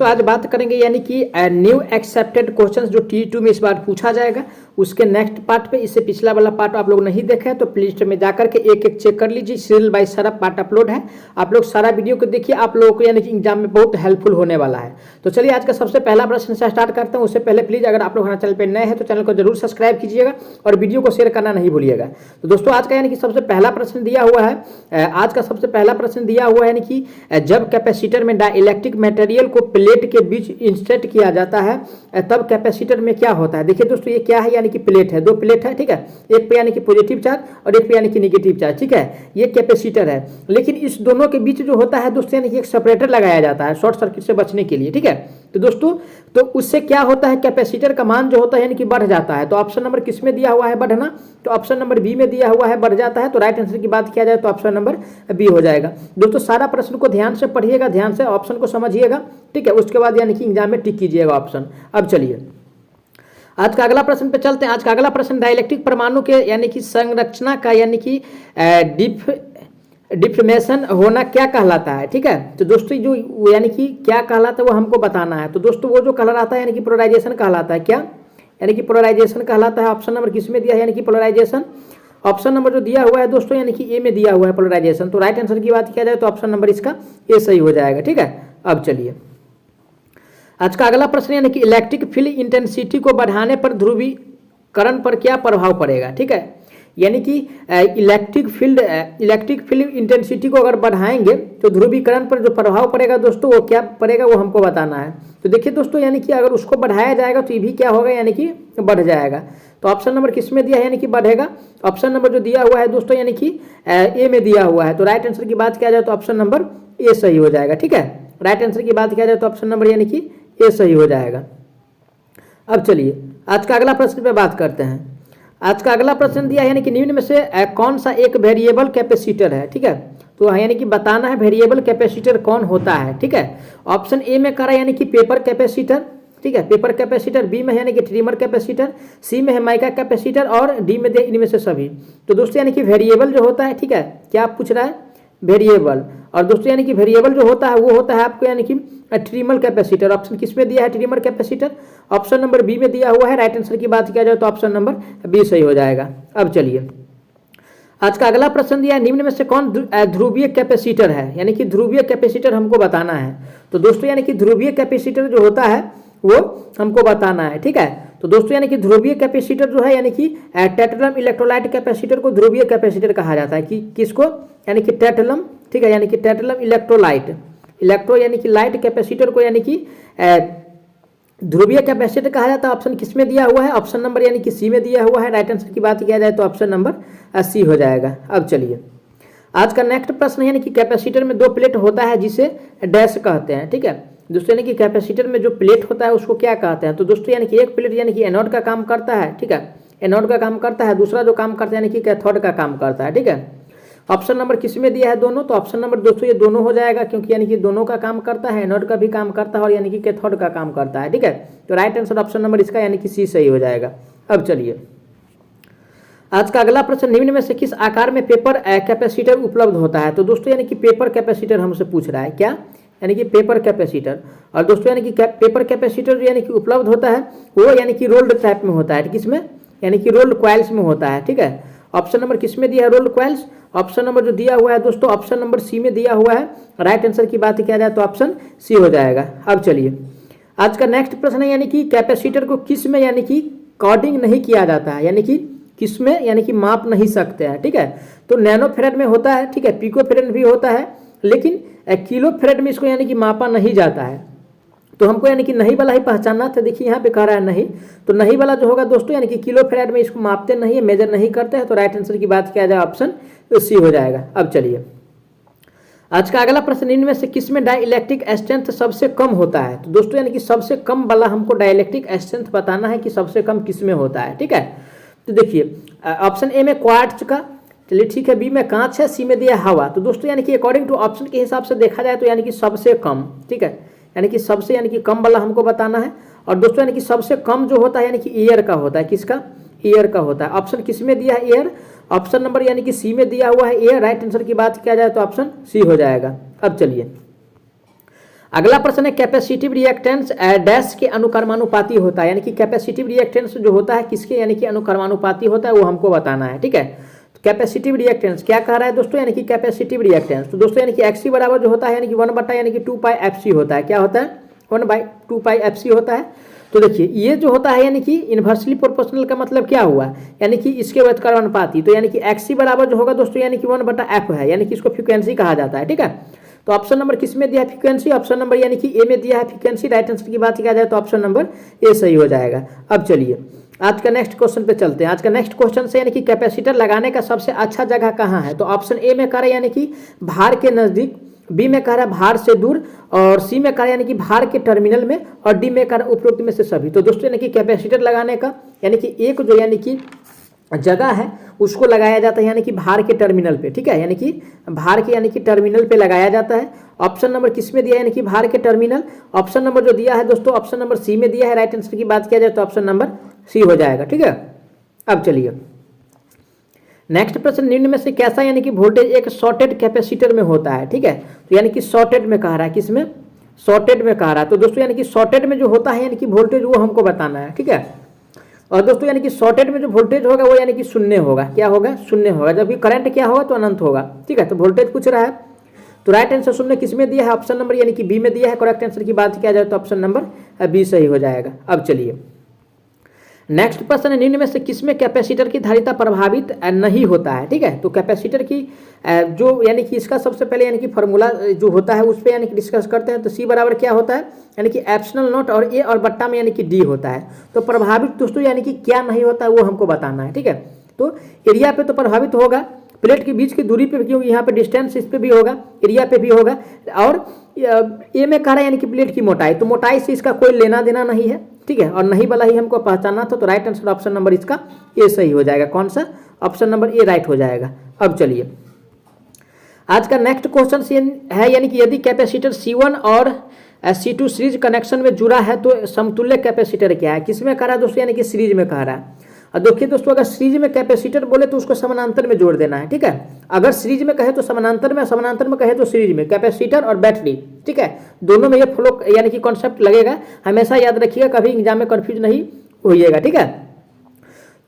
तो आज बात करेंगे यानी कि न्यू एक्सेप्टेड क्वेश्चंस जो T2 में इस बार पूछा जाएगा उसके नेक्स्ट पार्ट पे। इससे पिछला वाला पार्ट आप लोग नहीं देखे हैं तो प्ले लिस्ट में जाकर के एक एक चेक कर लीजिए। सीरियल बाय सारा पार्ट अपलोड है, आप लोग सारा वीडियो को देखिए, आप लोगों को यानी कि एग्जाम में बहुत हेल्पफुल होने वाला है। तो चलिए आज का सबसे पहला प्रश्न से स्टार्ट करते हैं। उससे पहले प्लीज़ अगर आप लोग हमारे चैनल पर नए हैं तो चैनल को जरूर सब्सक्राइब कीजिएगा और वीडियो को शेयर करना नहीं भूलिएगा। तो दोस्तों आज का यानी कि सबसे पहला प्रश्न दिया हुआ है, आज का सबसे पहला प्रश्न दिया हुआ है यानी कि जब कैपेसिटर में डाइलेक्ट्रिक मटेरियल को प्लेट के बीच इंसर्ट किया जाता है तब कैपेसिटर में क्या होता है। देखिए दोस्तों ये क्या है, यानी कि प्लेट है, दो प्लेट है, ठीक है, एक पे यानी कि पॉजिटिव चार्ज और एक पे यानी कि नेगेटिव चार्ज, ठीक है, ये कैपेसिटर है। लेकिन इस दोनों के बीच जो होता है दोस्तों यानी कि एक सेपरेटर लगाया जाता है शॉर्ट सर्किट से बचने के लिए, ठीक है। तो दोस्तों तो उससे क्या होता है, कैपेसिटर का मान जो होता है यानी कि बढ़ जाता है। तो ऑप्शन नंबर किस में दिया हुआ है, बढ़ना, तो ऑप्शन नंबर बी में दिया हुआ है बढ़ जाता है। तो राइट आंसर की बात किया जाए तो ऑप्शन नंबर बी हो जाएगा। दोस्तों सारा प्रश्न को ध्यान से पढ़िएगा, ध्यान से ऑप्शन को समझिएगा, ठीक है, उसके बाद यानी कि एग्जाम में टिक कीजिएगा ऑप्शन। अब चलिए आज का अगला प्रश्न पे चलते हैं। आज का अगला प्रश्न डाइलेक्ट्रिक परमाणु के यानी कि संरचना का यानी कि डिफॉर्मेशन होना क्या कहलाता है, ठीक है। तो दोस्तों जो यानी कि क्या कहलाता है वो हमको बताना है। तो दोस्तों वो जो कहलाता है यानी कि पोलराइजेशन कहलाता है, क्या, यानी कि पोलराइजेशन कहलाता है। ऑप्शन नंबर किस में दिया है, यानी कि पोलराइजेशन। ऑप्शन नंबर जो दिया हुआ है दोस्तों यानी कि ए में दिया हुआ है पोलराइजेशन। तो राइट आंसर की बात किया जाए तो ऑप्शन नंबर इसका ए सही हो जाएगा, ठीक है। अब चलिए आज का अगला प्रश्न यानी कि इलेक्ट्रिक फील्ड इंटेंसिटी को बढ़ाने पर ध्रुवीकरण पर क्या प्रभाव पड़ेगा, ठीक है। यानी कि इलेक्ट्रिक फील्ड इंटेंसिटी को अगर बढ़ाएंगे तो ध्रुवीकरण पर जो प्रभाव पड़ेगा दोस्तों वो क्या पड़ेगा वो हमको बताना है। तो देखिए दोस्तों यानी कि अगर उसको बढ़ाया जाएगा तो ये भी क्या होगा, यानी कि बढ़ जाएगा। तो ऑप्शन नंबर किस में दिया है, यानी कि बढ़ेगा। ऑप्शन नंबर जो दिया हुआ है दोस्तों यानी कि ए में दिया हुआ है। तो राइट आंसर की बात किया जाए तो ऑप्शन नंबर ए सही हो जाएगा, ठीक है। राइट आंसर की बात किया जाए तो ऑप्शन नंबर यानी कि ए सही हो जाएगा। अब चलिए आज का अगला प्रश्न पे बात करते हैं। आज का अगला प्रश्न दिया है यानी कि निम्न में से कौन सा एक वेरिएबल कैपेसिटर है, ठीक है। तो यानी कि बताना है वेरिएबल कैपेसिटर कौन होता है, ठीक है। ऑप्शन ए में करा यानी कि पेपर कैपेसिटर, ठीक है, पेपर कैपेसिटर। बी में यानी कि ट्रिमर कैपेसिटर। सी में है माइका कैपेसिटर और डी में दे इनमें से सभी। तो दोस्तों यानी कि वेरिएबल जो होता है, ठीक है, क्या आप पूछ रहा है, वेरिएबल। और दोस्तों यानी कि वेरिएबल जो होता है वो होता है आपको यानी कि ट्रिमर कैपेसिटर। ऑप्शन किस में दिया है, trimmer capacitor. Option number B में दिया हुआ है। राइट आंसर की बात किया जाए तो ऑप्शन नंबर बी सही हो जाएगा। अब चलिए आज का अगला प्रश्न दिया है निम्न में से कौन ध्रुवीय कैपेसिटर है, यानी कि ध्रुवीय कैपेसिटर हमको बताना है। तो दोस्तों यानी कि ध्रुवीय कैपेसिटर जो होता है वो हमको बताना है, ठीक है। तो दोस्तों यानी कि ध्रुवीय कैपेसिटर जो है यानी कि टैटलम इलेक्ट्रोलाइट कैपेसिटर को ध्रुवीय कैपेसिटर कहा जाता है। कि किसको, यानी कि टैटलम, ठीक है, यानी कि टैटलम इलेक्ट्रोलाइट, इलेक्ट्रो यानी कि लाइट कैपेसिटर को यानी कि ध्रुवीय कैपेसिटर कहा जाता है। ऑप्शन किस में दिया हुआ है, ऑप्शन नंबर यानी कि सी में दिया हुआ है। राइट आंसर की बात किया जाए तो ऑप्शन नंबर सी हो जाएगा। अब चलिए आज का नेक्स्ट प्रश्न यानी कि कैपेसिटर में दो प्लेट होता है जिसे डैश कहते हैं, ठीक है। दोस्तों यानी कि कैपेसिटर में जो प्लेट होता है उसको क्या कहते हैं। तो दोस्तों यानी कि एक प्लेट यानी कि एनोड का काम करता है, ठीक है, एनोड का काम करता है। दूसरा जो काम करता है यानी कि कैथोड का काम करता है, ठीक है। ऑप्शन नंबर किस में दिया है, दोनों। तो ऑप्शन नंबर दोस्तों ये दोनों हो जाएगा क्योंकि यानी कि दोनों का काम करता है, एनोड का भी काम करता है और यानी कि कैथोड का काम करता है, ठीक है। तो राइट आंसर ऑप्शन नंबर इसका यानी कि सी सही हो जाएगा। अब चलिए आज का अगला प्रश्न निम्न में से किस आकार में पेपर कैपेसिटर उपलब्ध होता है। तो दोस्तों यानी कि पेपर कैपेसिटर हमसे पूछ रहा है, क्या, यानी कि पेपर कैपेसिटर। और दोस्तों यानी कि पेपर कैपेसिटर यानी कि उपलब्ध होता है वो यानी कि रोल्ड टाइप में होता है, किसमें, यानी कि रोल्ड क्वाइल्स में होता है, ठीक है। ऑप्शन नंबर किस में दिया है, रोल्ड क्वाइल्स। ऑप्शन नंबर जो दिया हुआ है दोस्तों ऑप्शन नंबर सी में दिया हुआ है। राइट आंसर की बात किया जाए तो ऑप्शन सी हो जाएगा। अब चलिए आज का नेक्स्ट प्रश्न है यानी कि कैपेसिटर को किस में यानी कि कोडिंग नहीं किया जाता है, यानी कि किस में यानी कि माप नहीं सकते हैं, ठीक है। तो नैनो फेरेड में होता है, ठीक है, पिको फेरेड भी होता है, लेकिन किलो फेरेड में इसको यानी कि मापा नहीं जाता है। तो हमको यानी कि नहीं वाला ही पहचानना था। देखिए यहाँ पे कह रहा है नहीं, तो नहीं वाला जो होगा दोस्तों यानी कि किलो फेरेड में इसको मापते नहीं है, मेजर नहीं करते हैं। तो राइट आंसर की बात किया जाए ऑप्शन सी हो जाएगा। अब चलिए आज का अगला प्रश्न इनमें से किस में डाइलेक्ट्रिक स्ट्रेंथ सबसे कम होता है। तो दोस्तों यानी कि सबसे कम वाला हमको डाइलेक्ट्रिक स्ट्रेंथ बताना है कि सबसे कम किस में होता है, ठीक है। तो देखिए ऑप्शन ए में क्वार्ट्ज का, चलिए ठीक है, बी में कांच है, सी में दिया हवा। तो दोस्तों यानी कि अकॉर्डिंग टू ऑप्शन के हिसाब से देखा जाए तो यानी कि सबसे कम, ठीक है, यानी कि सबसे यानी कि कम वाला हमको बताना है। और दोस्तों यानी कि सबसे कम जो होता है यानी कि एयर का होता है, किसका, एयर का होता है। ऑप्शन किस में दिया है, एयर। ऑप्शन नंबर यानी कि सी में दिया हुआ है एयर। राइट आंसर की बात किया जाए तो ऑप्शन सी हो जाएगा। अब चलिए अगला प्रश्न है कैपेसिटिव रिएक्टेंस डैश के अनुक्रमानुपाती होता है, यानी कि कैपेसिटिव रिएक्टेंस जो होता है किसके यानी कि अनुक्रमानुपाती होता है वो हमको बताना है। ठीक है, तो कैपेसिटिव रिएक्टेंस क्या कह रहा है दोस्तों, यानी कि कैपेसिटिव रिएक्टेंस तो दोस्तों यानी कि एक्सी बराबर जो होता है यानी कि 1 यानी कि 2 पाई एफ होता है। क्या होता है, 1/2 पाई एफ होता है। तो देखिए ये जो होता है यानी कि इन्वर्सली प्रोपोर्शनल का मतलब क्या हुआ, यानी कि इसके अनुपाती, तो यानी कि एक्सी बराबर जो होगा दोस्तों यानी कि 1/f है, यानी कि इसको फ्रीक्वेंसी कहा जाता है। ठीक है, तो ऑप्शन नंबर किस में दिया है फ्रीक्वेंसी, ऑप्शन नंबर यानी कि ए में दिया है फ्रीक्वेंसी। राइट आंसर की बात किया जाए तो ऑप्शन नंबर ए सही हो जाएगा। अब चलिए आज का नेक्स्ट क्वेश्चन पे चलते हैं। आज का नेक्स्ट क्वेश्चन से यानी कि कैपेसिटर लगाने का सबसे अच्छा जगह कहाँ है, तो ऑप्शन ए में कह रहे यानी कि भार के नजदीक, बी में कह रहा है भार से दूर, और सी में कह रहा है यानी कि भार के टर्मिनल में, और डी में कह रहा है उपरोक्त में से सभी। तो दोस्तों यानी कि कैपेसिटर लगाने का यानी कि एक जो यानी कि जगह है उसको लगाया जाता है यानी कि भार के टर्मिनल पे। ठीक है, यानी कि भार के यानी कि टर्मिनल पे लगाया जाता है। ऑप्शन नंबर किस में दिया है, यानी कि भार के टर्मिनल। ऑप्शन नंबर जो दिया है दोस्तों ऑप्शन नंबर सी में दिया है। राइट आंसर की बात किया जाए तो ऑप्शन नंबर सी हो जाएगा। ठीक है, अब चलिए नेक्स्ट प्रश्न, निम्न में से कैसा यानी कि वोल्टेज एक शॉर्टेड कैपेसिटर में होता है। ठीक है, तो यानी कि शॉर्टेड में कह रहा है, किसमें, शॉर्टेड में कह रहा है। तो दोस्तों यानी कि शॉर्टेड में जो होता है यानी कि वोल्टेज वो हमको बताना है। ठीक है, और दोस्तों यानी कि शॉर्टेड में जो वोल्टेज होगा वो यानी कि शून्य होगा। क्या होगा, शून्य होगा, जबकि करंट क्या होगा तो अनंत होगा। ठीक है, तो वोल्टेज पूछ रहा है, तो राइट आंसर शून्य किस में दिया है, ऑप्शन नंबर यानी कि बी में दिया है। करेक्ट आंसर की बात किया जाए तो ऑप्शन नंबर बी सही हो जाएगा। अब चलिए नेक्स्ट प्रश्न है, निम्न में से किसमें कैपेसिटर की धारिता प्रभावित नहीं होता है। ठीक है, तो कैपेसिटर की जो यानी कि इसका सबसे पहले यानी कि फॉर्मूला जो होता है उस पर यानी कि डिस्कस करते हैं। तो सी बराबर क्या होता है, यानी कि एप्सिलॉन नॉट और ए और बट्टा में यानी कि डी होता है। तो प्रभावित दोस्तों यानी कि क्या नहीं होता है वो हमको बताना है। ठीक है, तो एरिया पे तो प्रभावित होगा, प्लेट के बीच की दूरी पे, क्योंकि यहाँ पे डिस्टेंस इस पे भी होगा, एरिया पे भी होगा। और ए में कह रहा है यानी कि प्लेट की मोटाई, तो मोटाई से इसका कोई लेना देना नहीं है। ठीक है, और नहीं वाला ही हमको पहचानना था। तो राइट आंसर ऑप्शन नंबर इसका ए सही हो जाएगा। कौन सा, ऑप्शन नंबर ए राइट हो जाएगा। अब चलिए आज का नेक्स्ट क्वेश्चन है, यानी कि यदि कैपेसिटर C1 और C2 सीरीज कनेक्शन में जुड़ा है तो समतुल्य कैपेसिटर क्या है, किसमें कह रहा है दोस्तों, यानी कि सीरीज में कह रहा है। और देखिए दोस्तों अगर सीरीज में कैपेसिटर बोले तो उसको समानांतर में जोड़ देना है। ठीक है, अगर सीरीज में कहे तो समानांतर में, समानांतर में कहे तो सीरीज में, कैपेसिटर और बैटरी। ठीक है, दोनों में ये फ्लो यानी कि कॉन्सेप्ट लगेगा, हमेशा याद रखिएगा, कभी एग्जाम में कंफ्यूज नहीं होइएगा। ठीक है,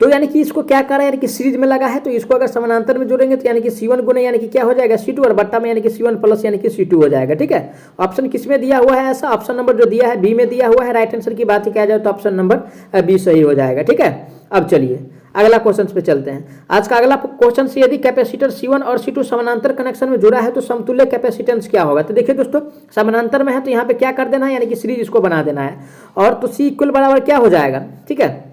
तो यानी कि इसको क्या कर रहा है, यानी कि सीरीज में लगा है, तो इसको अगर समानांतर में जोड़ेंगे तो यानी कि C1 गुने यानी कि क्या हो जाएगा C2, और बट्टा में यानी कि C1 प्लस यानी कि C2 हो जाएगा। ठीक है, ऑप्शन किस में दिया हुआ है ऐसा, ऑप्शन नंबर जो दिया है बी में दिया हुआ है। राइट आंसर की बात किया जाए तो ऑप्शन नंबर बी सही हो जाएगा। ठीक है, अब चलिए अगला क्वेश्चन पे चलते हैं। आज का अगला क्वेश्चन से, यदि कैपेसिटर C1 और C2 समानांतर कनेक्शन में जुड़ा है तो समतुल्य कैपेसिटेंस क्या होगा। तो देखिए दोस्तों समानांतर में है तो यहाँ पे क्या कर देना है, यानी कि सीरीज इसको बना देना है, और तो C इक्वल बराबर क्या हो जाएगा। ठीक है,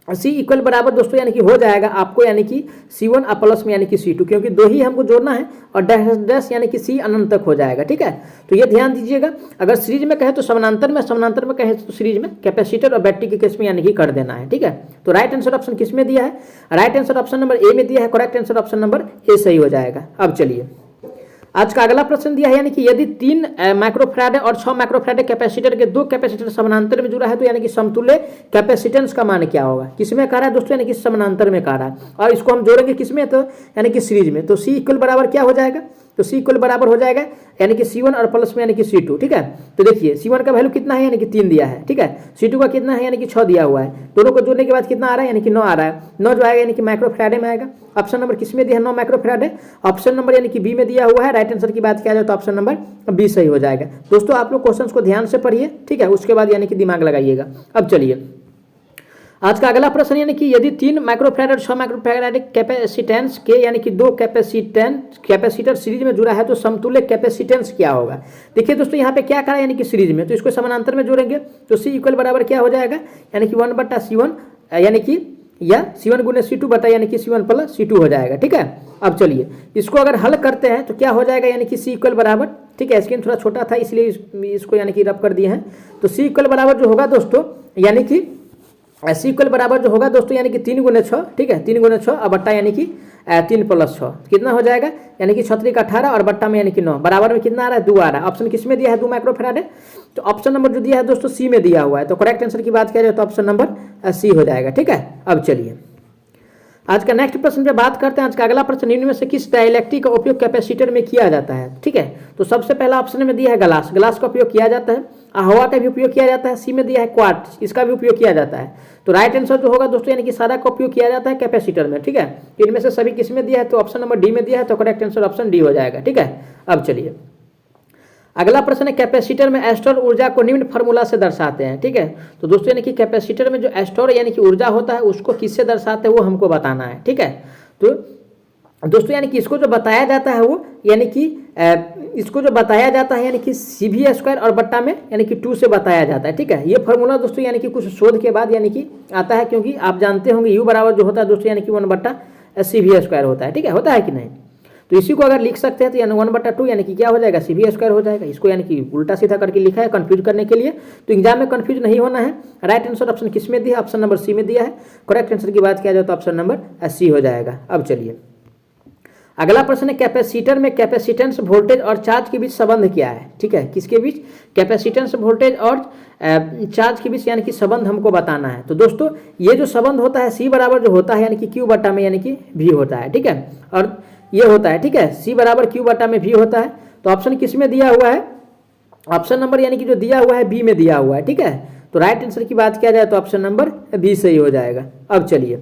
C इक्वल बराबर दोस्तों यानी कि हो जाएगा आपको यानी कि C1 और प्लस में यानी कि C2, क्योंकि दो ही हमको जोड़ना है, और डैश डैश यानी कि C अनंत तक हो जाएगा। ठीक है, तो ये ध्यान दीजिएगा, अगर सीरीज में कहे तो समानांतर में, समानांतर में कहे तो सीरीज में, कैपेसिटर और बैटरी के केस में यानी कि कर देना है। ठीक है, तो राइट आंसर ऑप्शन किस में दिया है, right answer option number A में दिया है। Correct answer option number A सही हो जाएगा। अब चलिए आज का अगला प्रश्न दिया है, यानी कि यदि 3 माइक्रोफैराड और 6 माइक्रोफैराड कैपेसिटर के 2 कैपेसिटर समानांतर में जुड़ा है तो यानी कि समतुल्य कैपेसिटेंस का मान क्या होगा, किसमें कह रहा है दोस्तों, यानी कि समानांतर में कह रहा है, और इसको हम जोड़ेंगे किसमें, तो यानी कि सीरीज में। तो C इक्वल बराबर क्या हो जाएगा, तो C इक्वल बराबर हो जाएगा यानी कि C1 और प्लस में यानी कि C2। ठीक है, तो देखिए C1 का वैल्यू कितना है, यानी कि 3 दिया है। ठीक है, C2 का कितना है, यानी कि 6 दिया हुआ है। दोनों को जोड़ने के बाद कितना आ रहा है, यानी कि 9 आ रहा है। 9 जो आएगा यानी कि माइक्रोफैराड में आएगा। ऑप्शन नंबर किस में दिया है, 9 माइक्रोफैराड है। ऑप्शन नंबर यानी कि बी में दिया हुआ है। राइट आंसर की बात किया जाए तो ऑप्शन नंबर बी सही हो जाएगा। दोस्तों आप लोग क्वेश्चन को ध्यान से पढ़िए, ठीक है, उसके बाद यानी कि दिमाग लगाइएगा। अब चलिए आज का अगला प्रश्न, यानी कि यदि 3 माइक्रोफैराड और 6 माइक्रोफैराड कैपेसिटेंस के यानी कि 2 कैपेसिटर सीरीज में जुड़ा है तो समतुल्य कैपेसिटेंस क्या होगा। देखिए दोस्तों यहाँ पे क्या करा यानी कि सीरीज में, तो इसको समानांतर में जोड़ेंगे तो C इक्वल बराबर क्या हो जाएगा, यानी कि 1/C1 यानी कि या C1 गुने C2 बटा यानी कि C1 प्लस C2 हो जाएगा। ठीक है, अब चलिए इसको अगर हल करते हैं तो क्या हो जाएगा, यानी कि C इक्वल बराबर, ठीक है, स्क्रीन थोड़ा छोटा था इसलिए इसको यानी कि रब कर दिए हैं। तो C इक्वल बराबर जो होगा दोस्तों, यानी कि C इक्वल बराबर जो होगा दोस्तों, यानी कि 3 गुने 6, ठीक है, 3 गुने 6 और बट्टा यानी कि 3 प्लस 6 कितना हो जाएगा, यानी कि 6 का 18 और बट्टा में यानी कि 9, बराबर में कितना आ रहा है, 2 आ रहा है। ऑप्शन किस में दिया है, 2 माइक्रोफैराड है। तो ऑप्शन नंबर जो दिया है दोस्तों C में दिया हुआ है। तो करेक्ट आंसर की बात किया जाए तो ऑप्शन नंबर C हो जाएगा। ठीक है, अब चलिए आज का नेक्स्ट प्रश्न पे बात करते हैं। आज का अगला प्रश्न, निम्न में से किस डाइलेक्ट्रिक का उपयोग कैपेसिटर में किया जाता है? ठीक है, तो सबसे पहला ऑप्शन में दिया है ग्लास, ग्लास का उपयोग किया जाता है। हवा का भी उपयोग किया जाता है। सी में दिया है क्वार्ट्ज, इसका भी उपयोग किया जाता है। तो राइट आंसर जो होगा दोस्तों यानी कि सारा का उपयोग किया जाता है कैपेसिटर में। ठीक है, तो इनमें से सभी किस में दिया है? तो ऑप्शन नंबर डी में दिया है, तो करेक्ट आंसर ऑप्शन डी हो जाएगा। ठीक है, अब चलिए अगला प्रश्न है, कैपेसिटर में स्टोर ऊर्जा को निम्न फार्मूला से दर्शाते हैं। ठीक है, तो दोस्तों यानी कि कैपेसिटर में जो स्टोर यानी कि ऊर्जा होता है उसको किससे दर्शाते हैं वो हमको बताना है। ठीक है, तो दोस्तों यानी कि इसको जो बताया जाता है वो यानी कि इसको जो बताया जाता है यानी कि CV² और बट्टा में यानी कि 2 से बताया जाता है। ठीक है, ये फार्मूला दोस्तों यानी कि कुछ शोध के बाद यानी कि आता है, क्योंकि आप जानते होंगे U बराबर जो होता है दोस्तों यानी कि 1/CV² होता है। ठीक है, होता है कि नहीं? तो इसी को अगर लिख सकते हैं तो यानी 1/2 यानी कि क्या हो जाएगा? CV² हो जाएगा। इसको यानी कि उल्टा सीधा करके लिखा है कंफ्यूज करने के लिए, तो एग्जाम में कंफ्यूज नहीं होना है। राइट आंसर ऑप्शन किस में दिया है? ऑप्शन नंबर सी में दिया है। करेक्ट आंसर की बात किया जाए तो ऑप्शन नंबर सी हो जाएगा। अब चलिए अगला प्रश्न है, कैपेसिटर में कैपेसिटेंस वोल्टेज और चार्ज के बीच संबंध क्या है? ठीक है, किसके बीच? कैपेसिटेंस वोल्टेज और चार्ज के बीच यानी कि संबंध हमको बताना है। तो दोस्तों ये जो संबंध होता है C बराबर जो होता है यानी कि Q बट्टा में यानी कि V होता है। ठीक है, और ये होता है। ठीक है, C बराबर Q बट्टा में V होता है। तो ऑप्शन किस में दिया हुआ है? ऑप्शन नंबर यानी कि जो दिया हुआ है B में दिया हुआ है। ठीक है, तो राइट आंसर की बात किया जाए तो ऑप्शन नंबर B सही हो जाएगा। अब चलिए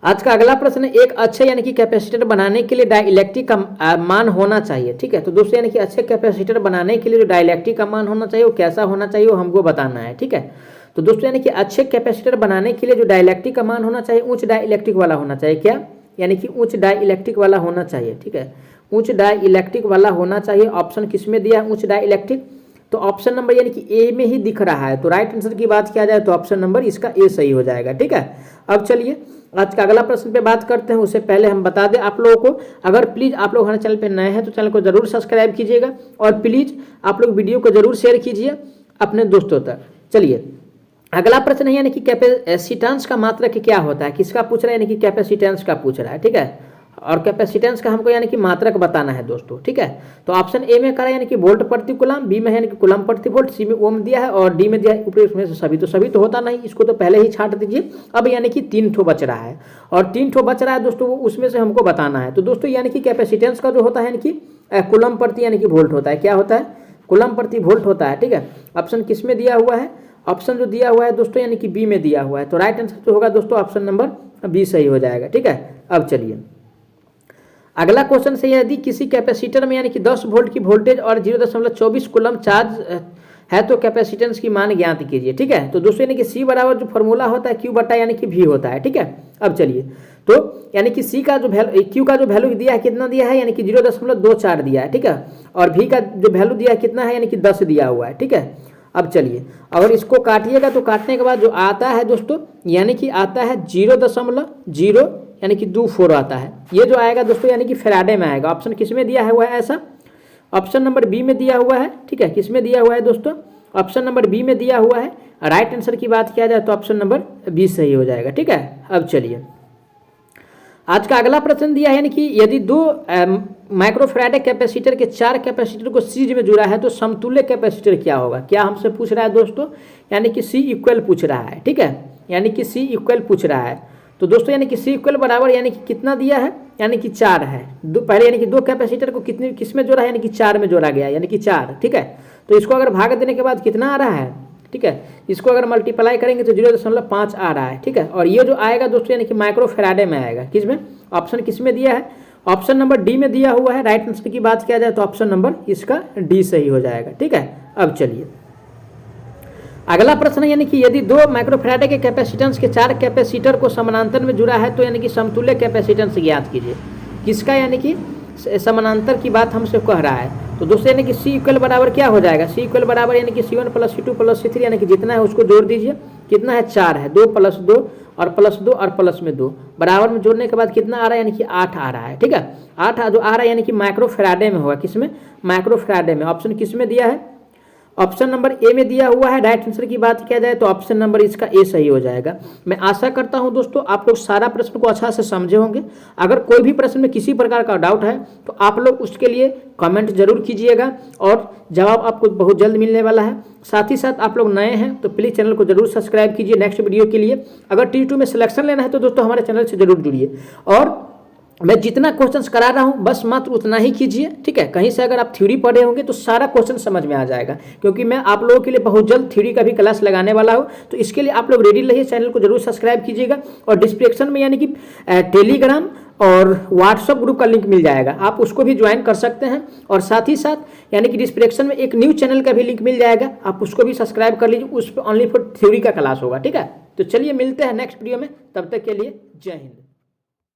आज का अगला प्रश्न, एक अच्छे यानी कि कैपेसिटर बनाने के लिए डाइलेक्ट्रिक का मान होना चाहिए। ठीक है, तो दोस्तों यानी कि अच्छे कैपेसिटर बनाने के लिए जो डाइलेक्ट्रिक का मान होना चाहिए वो कैसा होना चाहिए वो हमको बताना है। ठीक है, तो दोस्तों यानी कि अच्छे कैपेसिटर बनाने के लिए जो डाइलेक्ट्रिक का मान होना चाहिए उच्च डाइलेक्ट्रिक वाला होना चाहिए। क्या? यानी कि उच्च डाइलेक्ट्रिक वाला होना चाहिए। ठीक है, उच्च डाइलेक्ट्रिक वाला होना चाहिए। ऑप्शन किस में दिया है उच्च डाइलेक्ट्रिक? तो ऑप्शन नंबर यानी कि ए में ही दिख रहा है। तो राइट आंसर की बात किया जाए तो ऑप्शन नंबर इसका ए सही हो जाएगा। ठीक है, अब चलिए आज का अगला प्रश्न पे बात करते हैं। उससे पहले हम बता दें आप लोगों को, अगर प्लीज़ आप लोग हमारे चैनल पे नए हैं तो चैनल को जरूर सब्सक्राइब कीजिएगा और प्लीज़ आप लोग वीडियो को जरूर शेयर कीजिए अपने दोस्तों तक। चलिए अगला प्रश्न है यानी कि कैपेसिटेंस का मात्रक क्या होता है? किसका पूछ रहा है? यानी कि कैपेसिटेंस का पूछ रहा है। ठीक है, और कैपेसिटेंस का हमको यानी कि मात्रक बताना है दोस्तों। ठीक है, तो ऑप्शन ए में करा यानी कि वोल्ट प्रति कूलम, बी में यानी कि कूलम प्रति वोल्ट, सी में ओम दिया है और डी में दिया है ऊपरी उसमें से सभी। तो सभी तो होता नहीं, इसको तो पहले ही छांट दीजिए। अब यानी कि 3 ठो बच रहा है और 3 ठो बच रहा है दोस्तों, उसमें से हमको बताना है। तो दोस्तों यानी कि कैपेसिटेंस का जो होता है यानी कि कूलम प्रति यानी कि वोल्ट होता है। क्या होता है? कूलम प्रति वोल्ट होता है। ठीक है, ऑप्शन किस में दिया हुआ है? ऑप्शन जो दिया हुआ है दोस्तों यानी कि बी में दिया हुआ है। तो राइट आंसर जो होगा दोस्तों ऑप्शन नंबर बी सही हो जाएगा। ठीक है, अब चलिए अगला क्वेश्चन से, यदि किसी कैपेसिटर में यानी कि 10 वोल्ट की वोल्टेज और 0.24 कूलम चार्ज है तो कैपेसिटेंस की मान ज्ञात कीजिए। ठीक है, तो दोस्तों यानी कि C बराबर जो फॉर्मूला होता है Q बट्टा यानी कि V होता है। ठीक है, अब चलिए तो यानी कि C का जो वैल्यू Q का जो वैल्यू दिया है कितना दिया है? यानी कि 0.24 दिया है। ठीक है, और V का जो वैल्यू दिया है कितना है? यानी कि 10 दिया हुआ है। ठीक है, अब चलिए अगर इसको काटिएगा तो काटने के बाद जो आता है दोस्तों यानी कि आता है 0.0 यानी कि 24 आता है। ये जो आएगा दोस्तों यानी कि फैराडे में आएगा। ऑप्शन किस में दिया हुआ है ऐसा? ऑप्शन नंबर बी में दिया हुआ है। ठीक है, किस में दिया हुआ है दोस्तों? ऑप्शन नंबर बी में दिया हुआ है। राइट आंसर की बात किया जाए तो ऑप्शन नंबर बी सही हो जाएगा। ठीक है, अब चलिए आज का अगला प्रश्न दिया है यानी कि यदि 2 माइक्रोफैराडे कैपेसिटर के 4 कैपेसिटर को सीरीज में जुड़ा है तो समतुल्य कैपेसिटर क्या होगा? क्या हमसे पूछ रहा है दोस्तों? यानी कि C इक्वल पूछ रहा है। ठीक है, यानी कि C इक्वल पूछ रहा है। तो दोस्तों यानी कि C इक्वल बराबर यानी कि कितना दिया है? यानी कि 4 है। पहले यानी कि 2 कैपेसिटर को किस में जोड़ा है? यानी कि 4 में जोड़ा गया यानी कि 4। ठीक है, तो इसको अगर भाग देने के बाद कितना आ रहा है? ठीक है, इसको अगर मल्टीप्लाई करेंगे तो 0.5 आ रहा है। ठीक है, और ये जो आएगा दोस्तों यानी कि माइक्रोफैराडे में आएगा। किस में? ऑप्शन किस में दिया है? ऑप्शन नंबर डी में दिया हुआ है। राइट आंसर की बात किया जाए तो ऑप्शन नंबर इसका डी सही हो जाएगा। ठीक है, अब चलिए अगला प्रश्न है यानी कि यदि 2 माइक्रोफैराडे के कैपेसिटेंस के 4 कैपेसिटर को समानांतर में जुड़ा है तो यानी कि समतुल्य कैपेसिटेंस ज्ञात कीजिए। किसका? यानी कि समानांतर की बात हमसे कह रहा है। तो दोस्तों यानी कि C इक्वल बराबर क्या हो जाएगा? C इक्वल बराबर यानी कि C1 + C2 + C3 यानी कि जितना है उसको जोड़ दीजिए। कितना है? 4 है। 2 + 2 और +2 और प्लस में 2 बराबर में जोड़ने के बाद कितना आ रहा है? यानी कि 8 आ रहा है। ठीक है, 8 जो आ रहा है यानी कि माइक्रोफैराडे में होगा। किस में? माइक्रोफैराडे में। ऑप्शन किस में दिया है? ऑप्शन नंबर ए में दिया हुआ है। राइट आंसर की बात किया जाए तो ऑप्शन नंबर इसका ए सही हो जाएगा। मैं आशा करता हूं दोस्तों आप लोग सारा प्रश्न को अच्छा से समझे होंगे। अगर कोई भी प्रश्न में किसी प्रकार का डाउट है तो आप लोग उसके लिए कमेंट जरूर कीजिएगा और जवाब आपको बहुत जल्द मिलने वाला है। साथ ही साथ आप लोग नए हैं तो प्लीज़ चैनल को जरूर सब्सक्राइब कीजिए नेक्स्ट वीडियो के लिए। अगर T2 में सिलेक्शन लेना है तो दोस्तों हमारे चैनल से जरूर जुड़िए और मैं जितना क्वेश्चंस करा रहा हूं बस मात्र उतना ही कीजिए, ठीक है। कहीं से अगर आप थ्योरी पढ़े होंगे तो सारा क्वेश्चन समझ में आ जाएगा, क्योंकि मैं आप लोगों के लिए बहुत जल्द थ्योरी का भी क्लास लगाने वाला हूं। तो इसके लिए आप लोग रेडी रहिए, चैनल को जरूर सब्सक्राइब कीजिएगा और डिस्क्रिप्शन में यानी कि टेलीग्राम और व्हाट्सअप ग्रुप का लिंक मिल जाएगा, आप उसको भी ज्वाइन कर सकते हैं। और साथ ही साथ यानी कि डिस्क्रिप्शन में एक न्यू चैनल का भी लिंक मिल जाएगा, आप उसको भी सब्सक्राइब कर लीजिए, उस पर ओनली फॉर थ्योरी का क्लास होगा, ठीक है। तो चलिए मिलते हैं नेक्स्ट वीडियो में, तब तक के लिए जय हिंद।